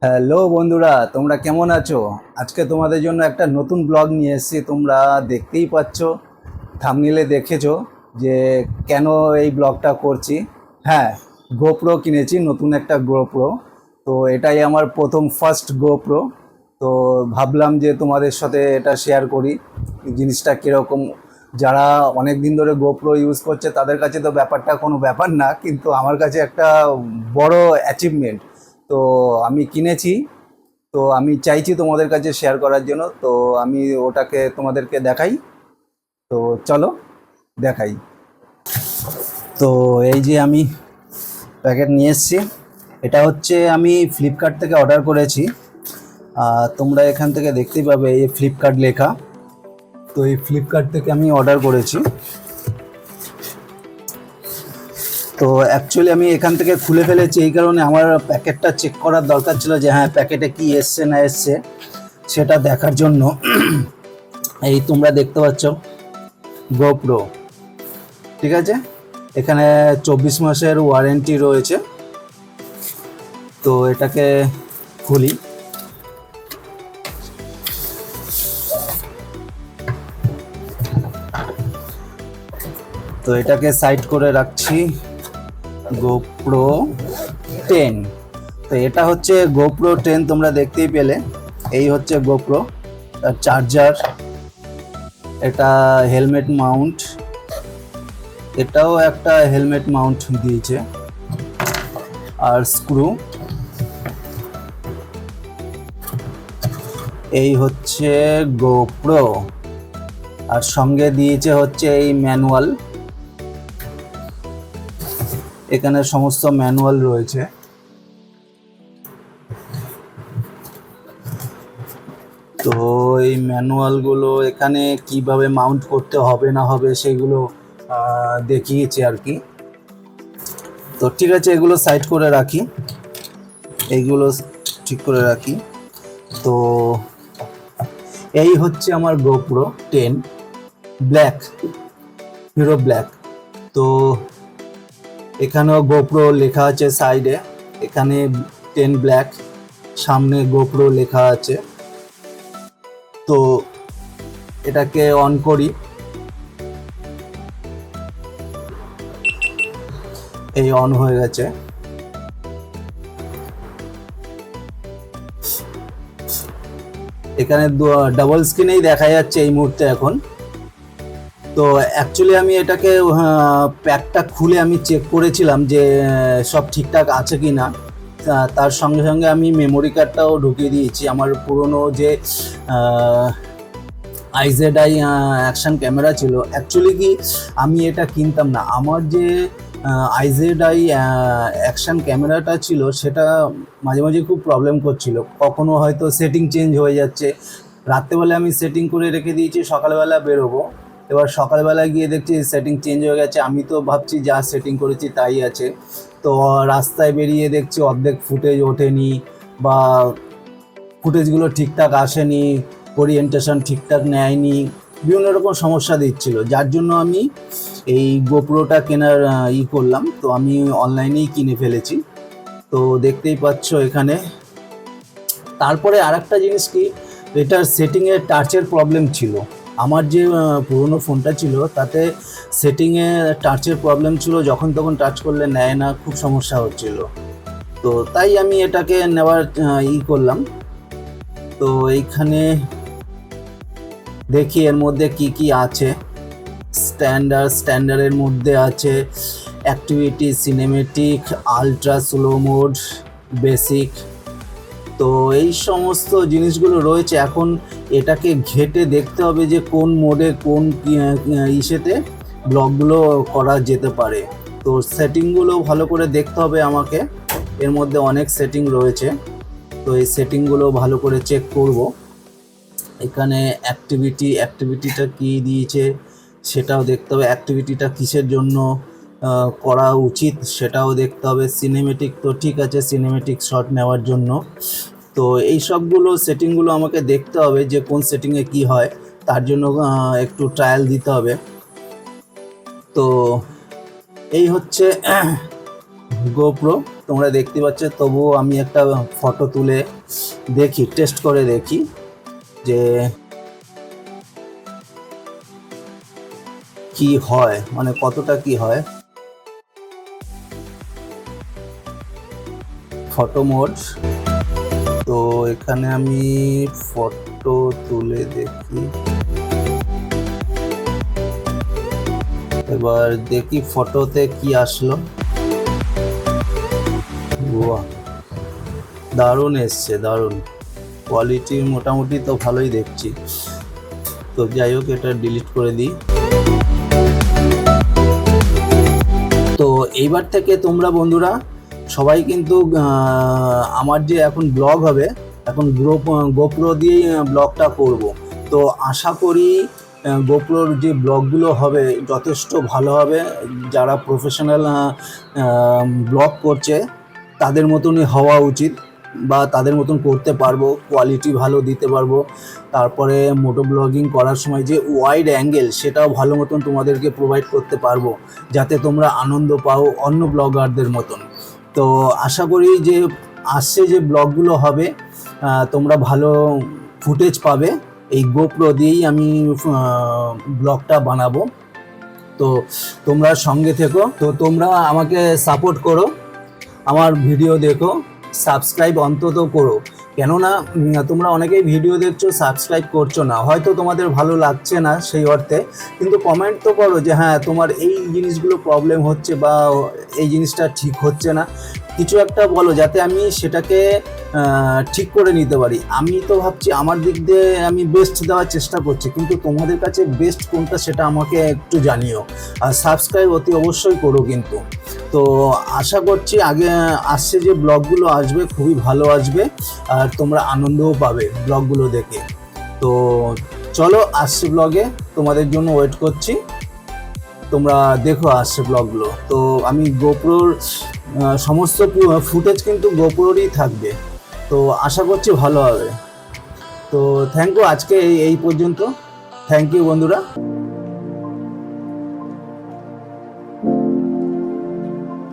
Hello বন্ধুরা, তোমরা কেমন আছো? আজকে তোমাদের জন্য একটা নতুন ব্লগ নিয়ে এসেছি। তোমরা দেখতেই পাচ্ছ, থাম্বনেইলে দেখেছো যে কেন এই ব্লগটা করছি। হ্যাঁ, গোপ্রো কিনেছি, নতুন একটা গোপ্রো। তো এটাই আমার প্রথম ফার্স্ট গোপ্রো। তো ভাবলাম যে তোমাদের সাথে এটা শেয়ার করি, জিনিসটা কীরকম। যারা অনেক দিন ধরে গোপ্রো ইউজ করছে তাদের কাছে তো ব্যাপারটা কোনো ব্যাপার না, কিন্তু আমার কাছে একটা বড় অ্যাচিভমেন্ট। তো আমি কিনেছি, তো আমি চাইছি তোমাদের কাছে শেয়ার করার জন্য। তো আমি ওটাকে তোমাদেরকে দেখাই। তো চলো দেখাই। তো এই যে আমি প্যাকেট নিয়ে এসেছি। এটা হচ্ছে আমি ফ্লিপকার্ট থেকে অর্ডার করেছি। তোমরা এখান থেকে দেখতেই পাবে এই ফ্লিপকার্ট লেখা। তো এই ফ্লিপকার্ট থেকে আমি অর্ডার করেছি। তো অ্যাকচুয়ালি আমি এখান থেকে খুলে ফেলেছি, এই কারণে আমার প্যাকেটটা চেক করার দরকার ছিল যে হ্যাঁ প্যাকেটে কি এসছে না এসছে সেটা দেখার জন্য। এই তোমরা দেখতে পাচ্ছ গোপ্রো, ঠিক আছে। এখানে 24 মাসের ওয়ারেন্টি রয়েছে। তো এটাকে খুলি। তো এটাকে সাইড করে রাখছি। গোপ্রো 10। তো এটা হচ্ছে গোপ্রো 10, তোমরা দেখতেই পেলে। এই হচ্ছে গোপ্রো, তার চার্জার, এটা হেলমেট মাউন্ট, এটাও একটা হেলমেট মাউন্ট দিয়েছে, আর স্ক্রু। এই হচ্ছে গোপ্রো, আর সঙ্গে দিয়েছে হচ্ছে এই ম্যানুয়াল। এখানে সমস্ত ম্যানুয়াল রয়েছে। তো এই ম্যানুয়ালগুলো এখানে কিভাবে মাউন্ট করতে হবে না হবে সেগুলো দেখিয়েছে আর কি। তো ঠিক আছে, এগুলো সাইড করে রাখি, এইগুলো ঠিক করে রাখি। তো এই হচ্ছে আমার গোপ্রো 10 ব্ল্যাক, হিরো ব্ল্যাক। তো এখানেও গোপ্রো লেখা আছে সাইডে, এখানে 10 ব্ল্যাক, সামনে গোপ্রো লেখা আছে। তো এটাকে অন করি। এই অন হয়ে গেছে। এখানে ডাবল স্ক্রিনেই দেখা যাচ্ছে এই মুহূর্তে এখন। তো অ্যাকচুয়ালি আমি এটাকে প্যাকটা খুলে আমি চেক করেছিলাম যে সব ঠিকঠাক আছে কি না। তার সঙ্গে সঙ্গে আমি মেমোরি কার্ডটাও ঢুকিয়ে দিয়েছি, আমার পুরনো যে আইজেডআই অ্যাকশন ক্যামেরা ছিল। অ্যাকচুয়ালি কি আমি এটা কিনতাম না, আমার যে আইজেডআই অ্যাকশন ক্যামেরাটা ছিল সেটা মাঝে মাঝে খুব প্রবলেম করছিল। কখনো হয়তো সেটিং চেঞ্জ হয়ে যাচ্ছে। রাত্রেবেলা আমি সেটিং করে রেখে দিয়েছি, সকালবেলা বেরোবো, এবার সকালবেলা গিয়ে দেখছি সেটিং চেঞ্জ হয়ে গেছে। আমি তো ভাবছি যা সেটিং করেছি তাই আছে। তো রাস্তায় বেরিয়ে দেখছি অর্ধেক ফুটেজ ওঠেনি, বা ফুটেজগুলো ঠিকঠাক আসেনি, ওরিয়েন্টেশন ঠিকঠাক নেয়নি, বিভিন্ন রকম সমস্যা দিচ্ছিল। যার জন্য আমি এই গোপ্রোটা কেনার করলাম। তো আমি অনলাইনেই কিনে ফেলেছি। তো দেখতেই পাচ্ছ এখানে। তারপরে আরেকটা জিনিস কি, এটার সেটিংয়ে টাচের প্রবলেম ছিল। আমার যে পুরনো ফোনটা ছিল তাতে সেটিংয়ে টাচের প্রবলেম ছিল, যখন তখন টাচ করলে নেয় না, খুব সমস্যা হচ্ছিল। তো তাই আমি এটাকে নেওয়ার করলাম। তো এইখানে দেখি এর মধ্যে কি কি আছে। স্ট্যান্ডার্ডের মধ্যে আছে activity, cinematic, ultra slow mode, basic. তো এই সমস্ত জিনিসগুলো রয়েছে। এখন এটাকে ঘেটে দেখতে হবে যে কোন মোডে কোন ইসেতে ব্লগগুলো করা যেতে পারে। তো সেটিংগুলো ভালো করে দেখতে হবে আমাকে, এর মধ্যে অনেক সেটিং রয়েছে। তো এই সেটিংগুলো ভালো করে চেক করব। এখানে অ্যাক্টিভিটিটা কি দিয়েছে সেটাও দেখতে হবে, অ্যাক্টিভিটিটা কিসের জন্য করা উচিত সেটাও দেখতে হবে। সিনেমেটিক তো ঠিক আছে, সিনেমেটিক শট নেওয়ার জন্য। তো এই সবগুলো সেটিংগুলো আমাকে দেখতে হবে যে কোন সেটিংয়ে কি হয়, তার জন্য একটু ট্রায়াল দিতে হবে। তো এই হচ্ছে গোপ্রো তোমরা দেখতে পাচ্ছ, তবুও আমি একটা ফটো তুলে দেখি, টেস্ট করে দেখি যে কি হয়, মানে কতটা কি হয়। ফটো মোড, তো এখানে আমি ফটো তুলে দেখি, এবার দেখি ফটোতে কি আসলো। বাহ, দারুণ এসছে, দারুণ কোয়ালিটি, মোটামুটি তো ভালোই দেখছি। তো যাই হোক, এটা ডিলিট করে দিই। তো এইবার থেকে তোমরা বন্ধুরা সবাই কিন্তু আমার যে এখন ব্লগ হবে, এখন গোপ্রো দিয়েই ব্লগটা করব। তো আশা করি গোপ্রোর যে ব্লগগুলো হবে যথেষ্ট ভালো হবে। যারা প্রফেশনাল ব্লগ করছে তাদের মতনই হওয়া উচিত, বা তাদের মতন করতে পারবো, কোয়ালিটি ভালো দিতে পারবো। তারপরে মোটো ব্লগিং করার সময় যে ওয়াইড অ্যাঙ্গেল, সেটাও ভালো মতন তোমাদেরকে প্রোভাইড করতে পারবো, যাতে তোমরা আনন্দ পাও অন্য ব্লগারদের মতন। তো আশা করি যে আসছে যে ব্লগগুলো হবে তোমরা ভালো ফুটেজ পাবে। এই গোপ্রো দিয়েই আমি ব্লগটা বানাবো। তো তোমরা সঙ্গে থেকো, তো তোমরা আমাকে সাপোর্ট করো, আমার ভিডিও দেখো, সাবস্ক্রাইব অন্তত করো। কেননা তোমরা অনেকেই ভিডিও দেখছো, সাবস্ক্রাইব করছো না, হয়তো তোমাদের ভালো লাগছে না সেই অর্থে, কিন্তু কমেন্ট তো করো যে হ্যাঁ তোমার এই জিনিসগুলো প্রবলেম হচ্ছে বা এই জিনিসটা ঠিক হচ্ছে না, কিছু একটা বলো যাতে আমি সেটাকে ঠিক করে নিতে পারি। আমি তো ভাবছি আমার দিক দিয়ে আমি বেস্ট দেওয়ার চেষ্টা করছি, কিন্তু তোমাদের কাছে বেস্ট কোনটা সেটা আমাকে একটু জানিও, আর সাবস্ক্রাইব অতি অবশ্যই করো কিন্তু। তো আশা করছি আগে আসছে যে ব্লগগুলো আসবে খুবই ভালো আসবে, আর তোমরা আনন্দও পাবে ব্লগগুলো দেখে। তো চলো আসছে ব্লগে, তোমাদের জন্য ওয়েট করছি, তোমরা দেখো আসছে ব্লগগুলো। তো আমি গোপ্রোর সমস্ত ফুটেজ কিন্তু গোপ্রোরই থাকবে, তো আশা করছি ভালো হবে। তো থ্যাংক ইউ, আজকে এই পর্যন্ত। থ্যাংক ইউ বন্ধুরা।